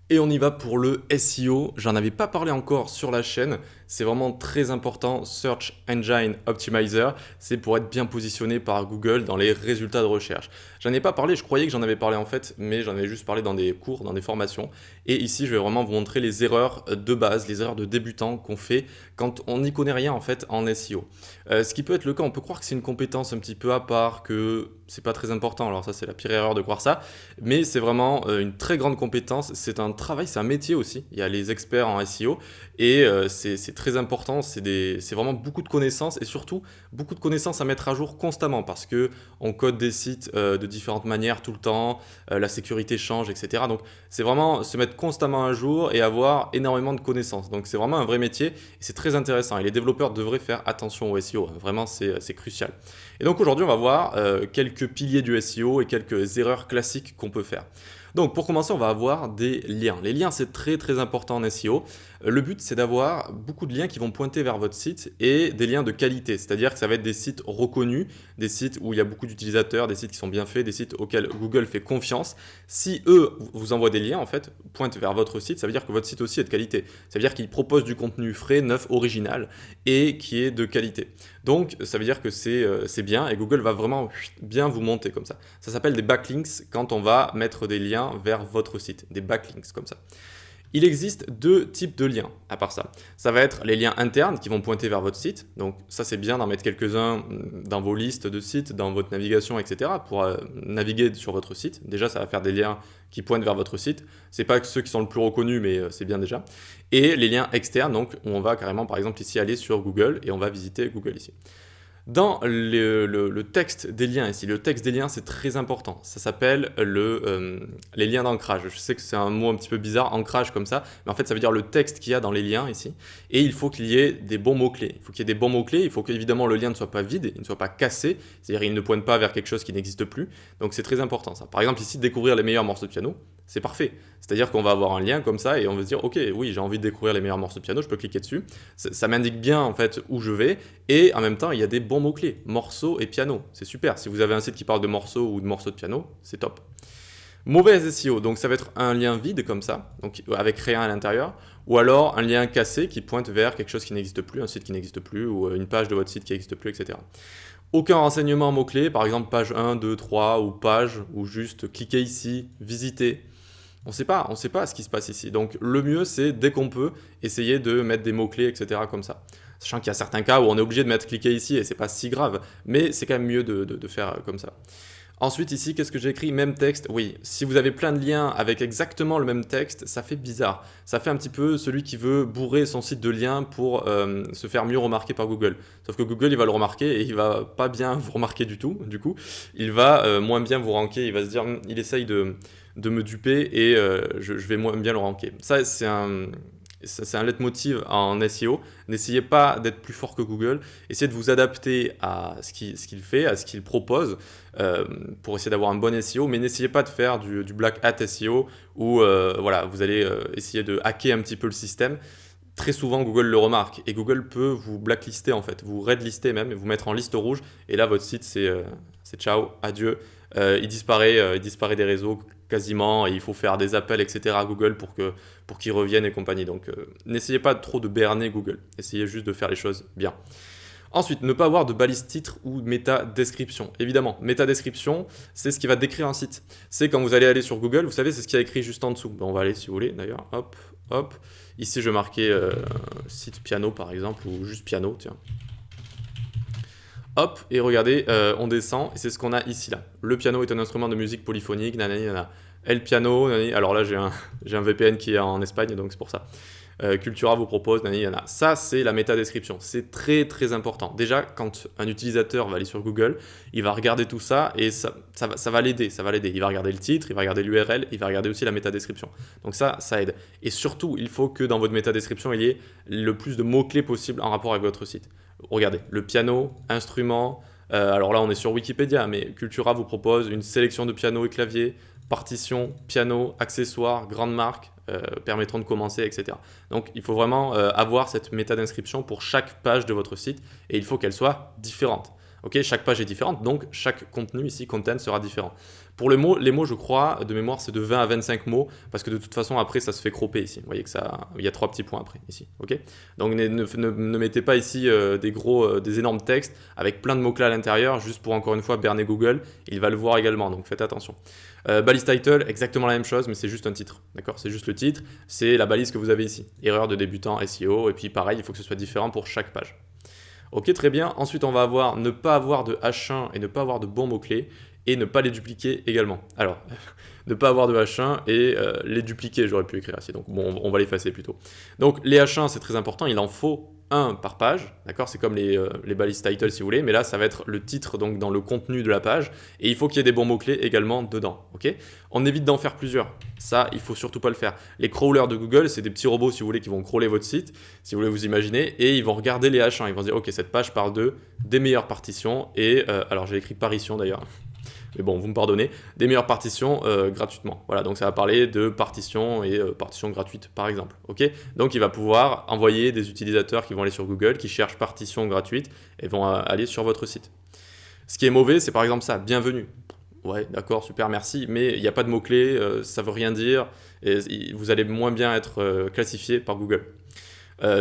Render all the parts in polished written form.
Et on y va pour le SEO. J'en avais pas parlé encore sur la chaîne. C'est vraiment très important. Search Engine Optimizer, c'est pour être bien positionné par Google dans les résultats de recherche. J'en ai pas parlé, je croyais que j'en avais parlé en fait, mais j'en avais juste parlé dans des cours, dans des formations. Et ici, je vais vraiment vous montrer les erreurs de base, les erreurs de débutant qu'on fait quand on n'y connaît rien en fait en SEO. Ce qui peut être le cas, on peut croire que c'est une compétence un petit peu à part, que c'est pas très important. Alors ça, c'est la pire erreur de croire ça. Mais c'est vraiment une très grande compétence. C'est un travail, c'est un métier aussi. Il y a les experts en SEO et c'est très important. C'est vraiment beaucoup de connaissances et surtout beaucoup de connaissances à mettre à jour constamment parce que on code des sites de différentes manières tout le temps. La sécurité change, etc. Donc c'est vraiment se mettre constamment à jour et avoir énormément de connaissances. Donc c'est vraiment un vrai métier et c'est très intéressant. Et les développeurs devraient faire attention au SEO. Vraiment, c'est crucial. Et donc aujourd'hui, on va voir quelques piliers du SEO et quelques erreurs classiques qu'on peut faire. Donc pour commencer, on va avoir des liens. Les liens, c'est très très important en SEO. Le but, c'est d'avoir beaucoup de liens qui vont pointer vers votre site et des liens de qualité. C'est-à-dire que ça va être des sites reconnus, des sites où il y a beaucoup d'utilisateurs, des sites qui sont bien faits, des sites auxquels Google fait confiance. Si eux vous envoient des liens, en fait, pointent vers votre site, ça veut dire que votre site aussi est de qualité. Ça veut dire qu'il propose du contenu frais, neuf, original et qui est de qualité. Donc ça veut dire que c'est bien et Google va vraiment bien vous monter comme ça. Ça s'appelle des backlinks quand on va mettre des liens vers votre site, des backlinks comme ça. Il existe deux types de liens à part ça. Ça va être les liens internes qui vont pointer vers votre site. Donc ça c'est bien d'en mettre quelques-uns dans vos listes de sites, dans votre navigation, etc. pour naviguer sur votre site. Déjà ça va faire des liens qui pointent vers votre site. C'est pas ceux qui sont le plus reconnus mais c'est bien déjà. Et les liens externes, donc où on va carrément par exemple ici aller sur Google et on va visiter Google ici. Dans le texte des liens ici, le texte des liens c'est très important. Ça s'appelle les liens d'ancrage. Je sais que c'est un mot un petit peu bizarre, ancrage comme ça, mais en fait ça veut dire le texte qu'il y a dans les liens ici. Et il faut qu'il y ait des bons mots-clés. Il faut qu'il y ait des bons mots-clés, il faut qu'évidemment le lien ne soit pas vide, il ne soit pas cassé, c'est-à-dire il ne pointe pas vers quelque chose qui n'existe plus. Donc c'est très important ça. Par exemple ici, découvrir les meilleurs morceaux de piano, c'est parfait. C'est-à-dire qu'on va avoir un lien comme ça et on va se dire ok oui j'ai envie de découvrir les meilleurs morceaux de piano, je peux cliquer dessus. Ça m'indique bien en fait où je vais et en même temps il y a des bons mots-clés, morceaux et piano, c'est super. Si vous avez un site qui parle de morceaux ou de morceaux de piano, c'est top. Mauvais SEO, donc ça va être un lien vide comme ça, donc avec rien à l'intérieur, ou alors un lien cassé qui pointe vers quelque chose qui n'existe plus, un site qui n'existe plus, ou une page de votre site qui n'existe plus, etc. Aucun renseignement mot-clé, par exemple page 1, 2, 3, ou page, ou juste cliquez ici, visitez. On sait pas ce qui se passe ici. Donc le mieux c'est dès qu'on peut essayer de mettre des mots-clés, etc. comme ça. Sachant qu'il y a certains cas où on est obligé de mettre cliquer ici et c'est pas si grave, mais c'est quand même mieux de faire comme ça. Ensuite ici, qu'est-ce que j'ai écrit? Même texte. Oui, si vous avez plein de liens avec exactement le même texte, ça fait bizarre. Ça fait un petit peu celui qui veut bourrer son site de liens pour se faire mieux remarquer par Google. Sauf que Google, il va le remarquer et il va pas bien vous remarquer du tout. Du coup, il va moins bien vous ranker. Il va se dire, il essaye de me duper et je vais moins bien le ranker. Ça, c'est un leitmotiv en SEO. N'essayez pas d'être plus fort que Google. Essayez de vous adapter à ce qu'il fait, à ce qu'il propose pour essayer d'avoir un bon SEO. Mais n'essayez pas de faire du black hat SEO où voilà, vous allez essayer de hacker un petit peu le système. Très souvent, Google le remarque et Google peut vous blacklister en fait, vous redlister même, et vous mettre en liste rouge. Et là, votre site, c'est ciao, adieu. Il disparaît des réseaux quasiment et il faut faire des appels, etc. à Google pour qu'ils reviennent et compagnie. Donc, n'essayez pas trop de berner Google. Essayez juste de faire les choses bien. Ensuite, ne pas avoir de balise titre ou méta-description. Évidemment, méta-description, c'est ce qui va décrire un site. C'est quand vous allez aller sur Google, vous savez, c'est ce qu'il y a écrit juste en dessous. Ben, on va aller si vous voulez d'ailleurs. Hop, hop. Ici, je vais marquer site piano par exemple, ou juste piano, tiens. Hop, et regardez, on descend, et c'est ce qu'on a ici là. Le piano est un instrument de musique polyphonique, nanani, nanana. El piano, nanani. Alors là, j'ai un VPN qui est en Espagne, donc c'est pour ça. Cultura vous propose, nanani, nanana. Ça, c'est la métadescription. C'est très très important. Déjà, quand un utilisateur va aller sur Google, il va regarder tout ça et ça va l'aider. Ça va l'aider. Il va regarder le titre, il va regarder l'URL, il va regarder aussi la métadescription. Donc ça aide. Et surtout, il faut que dans votre métadescription, il y ait le plus de mots-clés possible en rapport avec votre site. Regardez, le piano, instrument. Alors là, on est sur Wikipédia, mais Cultura vous propose une sélection de piano et clavier, partition, piano, accessoires, grandes marques permettront de commencer, etc. Donc, il faut vraiment avoir cette méta d'inscription pour chaque page de votre site et il faut qu'elle soit différente. Ok, chaque page est différente, donc chaque contenu ici, content, sera différent. Pour les mots, je crois, de mémoire, c'est de 20 à 25 mots, parce que de toute façon, après, ça se fait cropper ici. Vous voyez que ça, il y a 3 petits points après, ici. Ok. Donc ne mettez pas ici des énormes textes avec plein de mots-clés à l'intérieur, juste pour, encore une fois, berner Google. Il va le voir également, donc faites attention. Balise title, exactement la même chose, mais c'est juste un titre. D'accord. C'est juste le titre, c'est la balise que vous avez ici. Erreur de débutant SEO, et puis pareil, il faut que ce soit différent pour chaque page. Ok, très bien. Ensuite, on va avoir ne pas avoir de H1 et ne pas avoir de bons mots-clés et ne pas les dupliquer également. Alors, ne pas avoir de H1 et les dupliquer, j'aurais pu écrire ici. Donc, bon, on va l'effacer plutôt. Donc, les H1, c'est très important. Il en faut un par page, d'accord. C'est comme les balises title si vous voulez, mais là, ça va être le titre donc dans le contenu de la page. Et il faut qu'il y ait des bons mots-clés également dedans, ok. On évite d'en faire plusieurs. Ça, il faut surtout pas le faire. Les crawlers de Google, c'est des petits robots, si vous voulez, qui vont crawler votre site, si vous voulez vous imaginer, et ils vont regarder les H1. Ils vont se dire, ok, cette page parle des meilleures partitions, et alors j'ai écrit parition d'ailleurs, mais bon, vous me pardonnez, des meilleures partitions gratuitement. Voilà, donc ça va parler de partitions et partitions gratuites, par exemple. Ok. Donc il va pouvoir envoyer des utilisateurs qui vont aller sur Google, qui cherchent partitions gratuites, et vont aller sur votre site. Ce qui est mauvais, c'est par exemple ça, bienvenue. Ouais, d'accord, super, merci, mais il n'y a pas de mots-clés, ça veut rien dire, et vous allez moins bien être classifié par Google.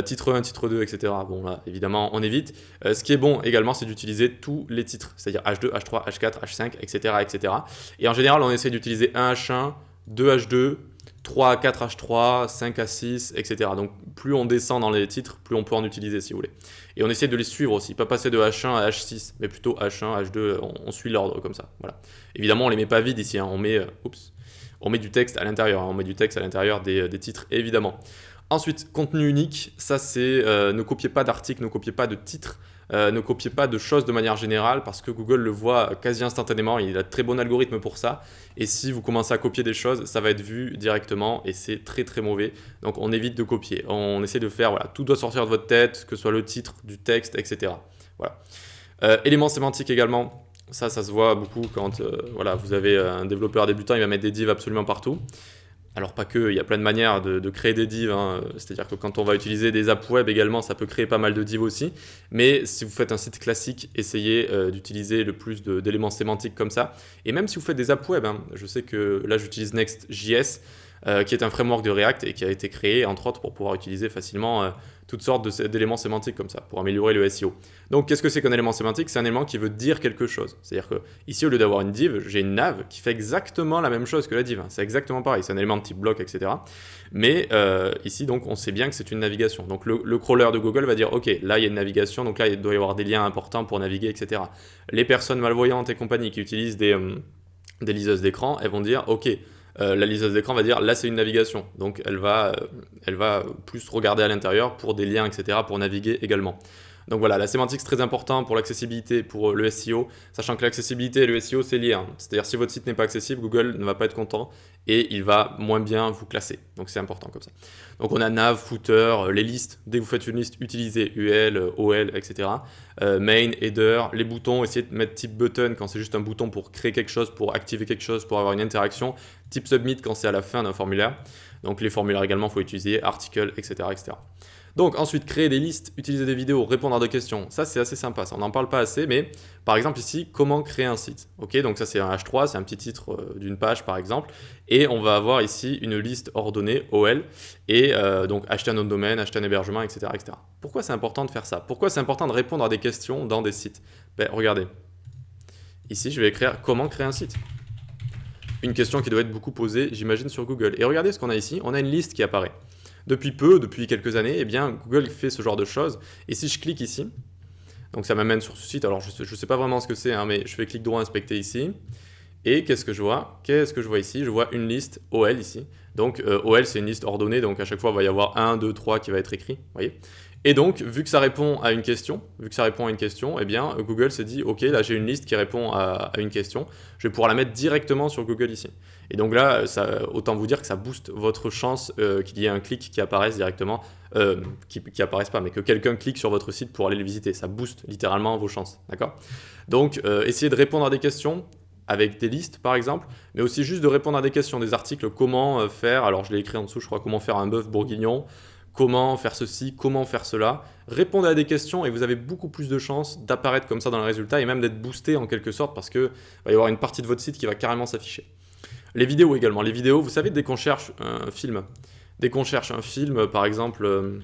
Titre 1, titre 2, etc. Bon, là, évidemment, on évite. Ce qui est bon également, c'est d'utiliser tous les titres, c'est-à-dire H2, H3, H4, H5, etc., etc. Et en général, on essaie d'utiliser 1 H1, 2 H2, 3 à 4 H3, 5 à 6, etc. Donc plus on descend dans les titres, plus on peut en utiliser si vous voulez. Et on essaie de les suivre aussi, pas passer de H1 à H6, mais plutôt H1, H2, on suit l'ordre comme ça. Voilà. Évidemment, on ne les met pas vides ici, hein. On met du texte à l'intérieur, hein. On met du texte à l'intérieur des titres, évidemment. Ensuite, contenu unique, ça c'est ne copiez pas d'articles, ne copiez pas de titres, ne copiez pas de choses de manière générale parce que Google le voit quasi instantanément, il a de très bon algorithme pour ça. Et si vous commencez à copier des choses, ça va être vu directement et c'est très très mauvais. Donc on évite de copier, on essaie de faire, voilà, tout doit sortir de votre tête, que ce soit le titre, du texte, etc. Voilà. Éléments sémantiques également, ça se voit beaucoup quand voilà, vous avez un développeur débutant, il va mettre des divs absolument partout. Alors pas que, il y a plein de manières de créer des divs, hein. C'est-à-dire que quand on va utiliser des apps web également, ça peut créer pas mal de divs aussi. Mais si vous faites un site classique, essayez d'utiliser le plus d'éléments sémantiques comme ça. Et même si vous faites des apps web, hein, je sais que là j'utilise Next.js, qui est un framework de React et qui a été créé entre autres pour pouvoir utiliser facilement toutes sortes d'éléments sémantiques comme ça pour améliorer le SEO. Donc qu'est-ce que c'est qu'un élément sémantique? C'est un élément qui veut dire quelque chose. C'est-à-dire que ici au lieu d'avoir une div, j'ai une nav qui fait exactement la même chose que la div. C'est exactement pareil, c'est un élément de type bloc, etc. Mais ici donc on sait bien que c'est une navigation. Donc le crawler de Google va dire ok, là il y a une navigation, donc là il doit y avoir des liens importants pour naviguer, etc. Les personnes malvoyantes et compagnie qui utilisent des liseuses d'écran, elles vont dire ok, la liseuse d'écran va dire là c'est une navigation, donc elle va plus regarder à l'intérieur pour des liens, etc., pour naviguer également. Donc voilà, la sémantique c'est très important pour l'accessibilité, pour le SEO, sachant que l'accessibilité et le SEO c'est lié, hein. C'est-à-dire si votre site n'est pas accessible, Google ne va pas être content et il va moins bien vous classer. Donc c'est important comme ça. Donc on a nav, footer, les listes, dès que vous faites une liste, utilisez UL, OL, etc. Main, header, les boutons, essayez de mettre type button quand c'est juste un bouton pour créer quelque chose, pour activer quelque chose, pour avoir une interaction. Type submit quand c'est à la fin d'un formulaire. Donc les formulaires également, il faut utiliser article, etc., etc. Donc ensuite, créer des listes, utiliser des vidéos, répondre à des questions. Ça, c'est assez sympa. Ça, on n'en parle pas assez, mais par exemple ici, comment créer un site. Ok, donc ça, c'est un H3, c'est un petit titre d'une page, par exemple. Et on va avoir ici une liste ordonnée, OL, et donc acheter un nom de domaine, acheter un hébergement, etc., etc. Pourquoi c'est important de faire ça? Pourquoi c'est important de répondre à des questions dans des sites? Ben, regardez. Ici, je vais écrire comment créer un site. Une question qui doit être beaucoup posée, j'imagine, sur Google. Et regardez ce qu'on a ici. On a une liste qui apparaît. Depuis quelques années, eh bien, Google fait ce genre de choses. Et si je clique ici, donc ça m'amène sur ce site. Alors, je ne sais pas vraiment ce que c'est, hein, mais je fais clic droit inspecter ici. Et qu'est-ce que je vois? Qu'est-ce que je vois ici? Je vois une liste OL ici. Donc, OL, c'est une liste ordonnée. Donc, à chaque fois, il va y avoir 1, 2, 3 qui va être écrit. Voyez. Et donc, vu que ça répond à une question, eh bien, Google s'est dit, ok, là j'ai une liste qui répond à une question, je vais pouvoir la mettre directement sur Google ici. Et donc là, autant vous dire que ça booste votre chance qu'il y ait un clic qui apparaisse directement, qui apparaisse pas, mais que quelqu'un clique sur votre site pour aller le visiter. Ça booste littéralement vos chances, d'accord? Donc, essayez de répondre à des questions avec des listes par exemple, mais aussi juste de répondre à des questions, des articles, comment faire, alors je l'ai écrit en dessous, je crois, comment faire un bœuf bourguignon, comment faire ceci, comment faire cela. Répondez à des questions et vous avez beaucoup plus de chances d'apparaître comme ça dans les résultats et même d'être boosté en quelque sorte parce qu'il va y avoir une partie de votre site qui va carrément s'afficher. Les vidéos également. Les vidéos, vous savez, dès qu'on cherche un film, par exemple,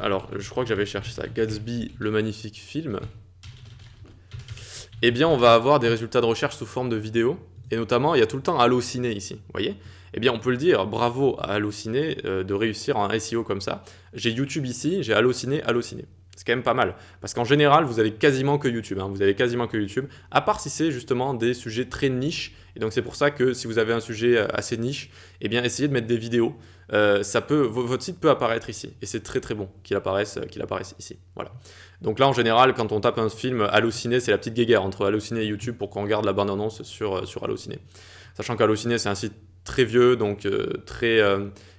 alors je crois que j'avais cherché ça, Gatsby, le magnifique film, eh bien on va avoir des résultats de recherche sous forme de vidéo. Et notamment, il y a tout le temps Allociné ici, vous voyez? Eh bien, on peut le dire, bravo à Allociné de réussir en SEO comme ça. J'ai YouTube ici, j'ai Allociné. C'est quand même pas mal. Parce qu'en général, vous avez quasiment que YouTube. Vous avez quasiment que YouTube, à part si c'est justement des sujets très niches. Et donc, c'est pour ça que si vous avez un sujet assez niche, eh bien, essayez de mettre des vidéos. Votre site peut apparaître ici. Et c'est très très bon qu'il apparaisse ici. Voilà. Donc là, en général, quand on tape un film Allociné, c'est la petite guéguerre entre Allociné et YouTube pour qu'on regarde la bande-annonce sur Allociné. Sachant qu'Allociné, c'est un site très vieux, donc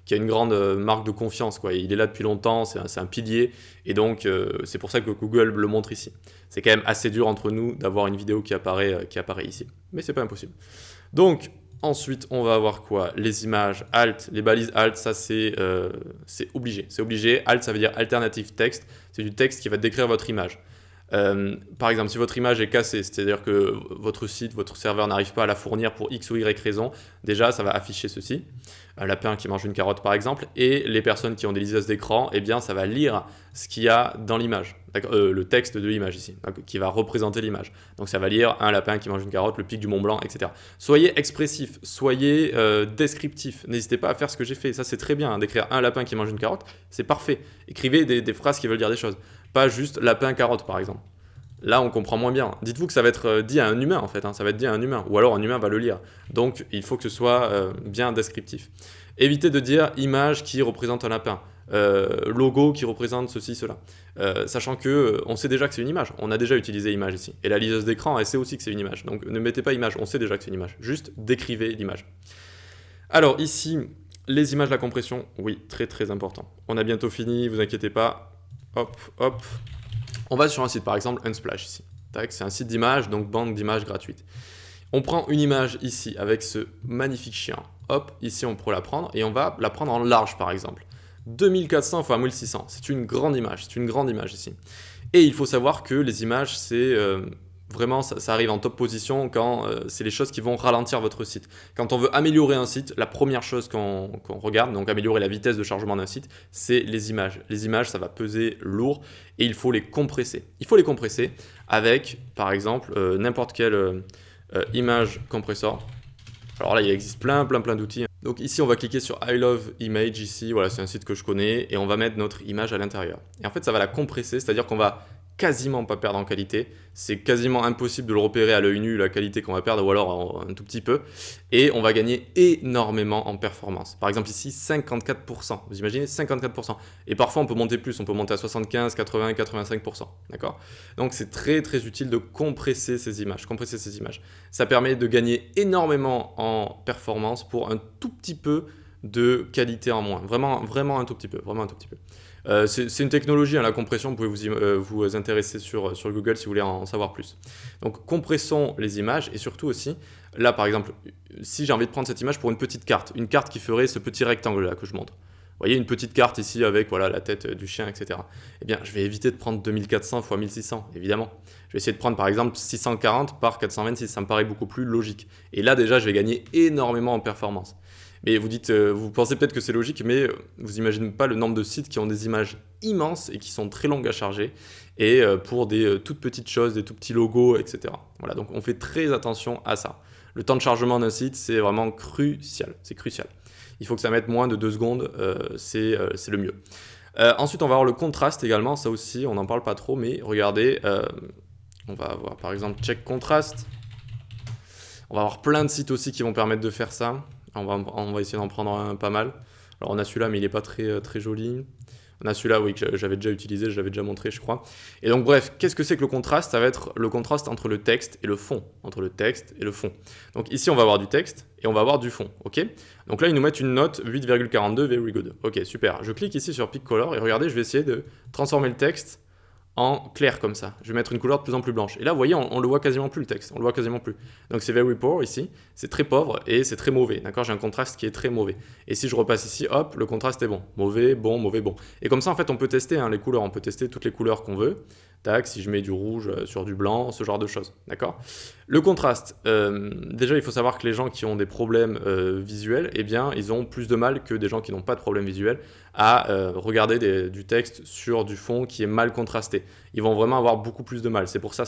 qui a une grande marque de confiance, quoi. Il est là depuis longtemps, c'est un pilier, et donc c'est pour ça que Google le montre ici. C'est quand même assez dur entre nous d'avoir une vidéo qui apparaît ici, mais c'est pas impossible. Donc ensuite, on va avoir quoi? Les images, alt, les balises alt, ça c'est obligé. C'est obligé. Alt, ça veut dire alternative text. C'est du texte qui va décrire votre image. Par exemple, si votre image est cassée, c'est-à-dire que votre site, votre serveur n'arrive pas à la fournir pour X ou Y raison, déjà ça va afficher ceci, un lapin qui mange une carotte par exemple, et les personnes qui ont des lisages d'écran, eh bien ça va lire ce qu'il y a dans l'image, le texte de l'image ici, qui va représenter l'image. Donc ça va lire un lapin qui mange une carotte, le pic du Mont Blanc, etc. Soyez expressif, soyez descriptif, n'hésitez pas à faire ce que j'ai fait, ça c'est très bien, d'écrire un lapin qui mange une carotte, c'est parfait. Écrivez des phrases qui veulent dire des choses. Pas juste lapin carotte par exemple. Là on comprend moins bien. Dites-vous que ça va être dit à un humain en fait, ça va être dit à un humain, ou alors un humain va le lire. Donc il faut que ce soit bien descriptif. Évitez de dire image qui représente un lapin, logo qui représente ceci, cela. Sachant que on sait déjà que c'est une image, on a déjà utilisé image ici. Et la liseuse d'écran, elle sait aussi que c'est une image. Donc ne mettez pas image, on sait déjà que c'est une image. Juste décrivez l'image. Alors ici, les images, la compression, oui, très très important. On a bientôt fini, vous inquiétez pas. Hop, hop. On va sur un site, par exemple, Unsplash ici. C'est un site d'images, donc banque d'images gratuite. On prend une image ici avec ce magnifique chien. Hop, ici on pourrait la prendre et on va la prendre en large, par exemple. 2400 x 1600, c'est une grande image ici. Et il faut savoir que les images, c'est vraiment, ça arrive en top position quand c'est les choses qui vont ralentir votre site. Quand on veut améliorer un site, la première chose qu'on regarde, donc améliorer la vitesse de chargement d'un site, c'est les images. Les images, ça va peser lourd et il faut les compresser. Il faut les compresser avec, par exemple, n'importe quel image compressor. Alors là, il existe plein d'outils. Donc ici, on va cliquer sur I Love Image ici. Voilà, c'est un site que je connais et on va mettre notre image à l'intérieur. Et en fait, ça va la compresser, c'est-à-dire qu'on va quasiment pas perdre en qualité. C'est quasiment impossible de le repérer à l'œil nu, la qualité qu'on va perdre, ou alors un tout petit peu. Et on va gagner énormément en performance. Par exemple ici, 54%. Vous imaginez 54%. Et parfois, on peut monter plus. On peut monter à 75, 80, 85%. D'accord? Donc, c'est très, très utile de compresser ces images. Ça permet de gagner énormément en performance pour un tout petit peu de qualité en moins. Vraiment un tout petit peu. C'est une technologie, la compression, vous pouvez vous intéresser sur Google si vous voulez en savoir plus. Donc compressons les images et surtout aussi, là par exemple, si j'ai envie de prendre cette image pour une petite carte, une carte qui ferait ce petit rectangle là que je montre. Vous voyez une petite carte ici avec voilà, la tête du chien, etc. Eh bien, je vais éviter de prendre 2400 x 1600, évidemment. Je vais essayer de prendre par exemple 640 par 426, ça me paraît beaucoup plus logique. Et là déjà, je vais gagner énormément en performance. Mais vous pensez peut-être que c'est logique, mais vous imaginez pas le nombre de sites qui ont des images immenses et qui sont très longues à charger, et pour des toutes petites choses, des tout petits logos, etc. Voilà, donc on fait très attention à ça. Le temps de chargement d'un site, c'est vraiment crucial, c'est crucial. Il faut que ça mette moins de 2 secondes, c'est le mieux. Ensuite, on va avoir le contraste également, ça aussi, on n'en parle pas trop, mais regardez, on va avoir par exemple check contraste. On va avoir plein de sites aussi qui vont permettre de faire ça. On va essayer d'en prendre un pas mal. Alors on a celui-là, mais il n'est pas très, très joli. On a celui-là, oui, que j'avais déjà utilisé, je l'avais déjà montré, je crois. Et donc bref, qu'est-ce que c'est que le contraste? Ça va être le contraste entre le texte et le fond. Donc ici, on va avoir du texte et on va avoir du fond, ok? Donc là, ils nous mettent une note 8,42, very good. Ok, super. Je clique ici sur Pick Color et regardez, je vais essayer de transformer le texte en clair comme ça. Je vais mettre une couleur de plus en plus blanche. Et là, vous voyez, on le voit quasiment plus le texte. On le voit quasiment plus. Donc c'est very poor ici. C'est très pauvre et c'est très mauvais. D'accord? J'ai un contraste qui est très mauvais. Et si je repasse ici, hop, le contraste est bon. Mauvais, bon, mauvais, bon. Et comme ça, en fait, on peut tester les couleurs. On peut tester toutes les couleurs qu'on veut. Tac, si je mets du rouge sur du blanc, ce genre de choses. D'accord? Le contraste. Déjà, il faut savoir que les gens qui ont des problèmes visuels, eh bien, ils ont plus de mal que des gens qui n'ont pas de problème visuel à regarder du texte sur du fond qui est mal contrasté. Ils vont vraiment avoir beaucoup plus de mal. C'est pour ça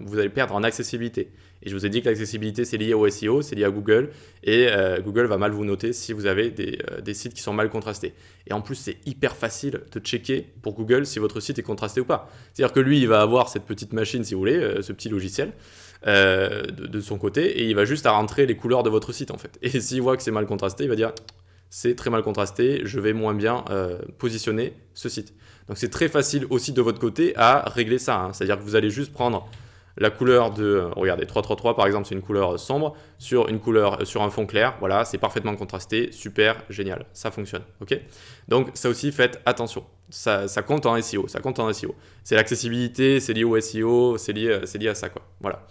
vous allez perdre en accessibilité. Et je vous ai dit que l'accessibilité, c'est lié au SEO, c'est lié à Google. Et Google va mal vous noter si vous avez des sites qui sont mal contrastés. Et en plus, c'est hyper facile de checker pour Google si votre site est contrasté ou pas. C'est-à-dire que lui, il va avoir cette petite machine, si vous voulez, ce petit logiciel de son côté, et il va juste à rentrer les couleurs de votre site, en fait. Et s'il voit que c'est mal contrasté, il va dire... c'est très mal contrasté, je vais moins bien positionner ce site. Donc c'est très facile aussi de votre côté à régler ça. Hein. C'est-à-dire que vous allez juste prendre la couleur de, regardez, 333 par exemple, c'est une couleur sombre, sur un fond clair, voilà, c'est parfaitement contrasté, super, génial, ça fonctionne. Okay, donc ça aussi, faites attention. Ça compte en SEO, ça compte en SEO. C'est l'accessibilité, c'est lié au SEO, c'est lié à ça, quoi. Voilà.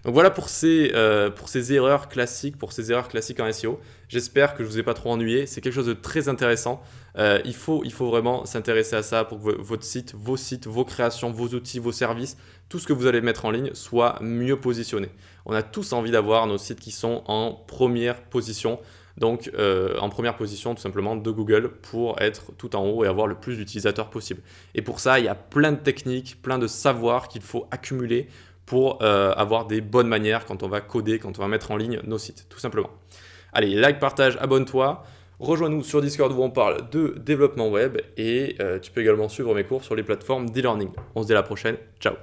Donc voilà pour ces erreurs classiques, en SEO. J'espère que je ne vous ai pas trop ennuyé. C'est quelque chose de très intéressant. Il faut vraiment s'intéresser à ça pour que votre site, vos créations, vos outils, vos services, tout ce que vous allez mettre en ligne soit mieux positionné. On a tous envie d'avoir nos sites qui sont en première position. Donc en première position tout simplement de Google pour être tout en haut et avoir le plus d'utilisateurs possible. Et pour ça, il y a plein de techniques, plein de savoirs qu'il faut accumuler pour avoir des bonnes manières quand on va coder, quand on va mettre en ligne nos sites, tout simplement. Allez, like, partage, abonne-toi. Rejoins-nous sur Discord où on parle de développement web et tu peux également suivre mes cours sur les plateformes d'e-learning. On se dit à la prochaine. Ciao.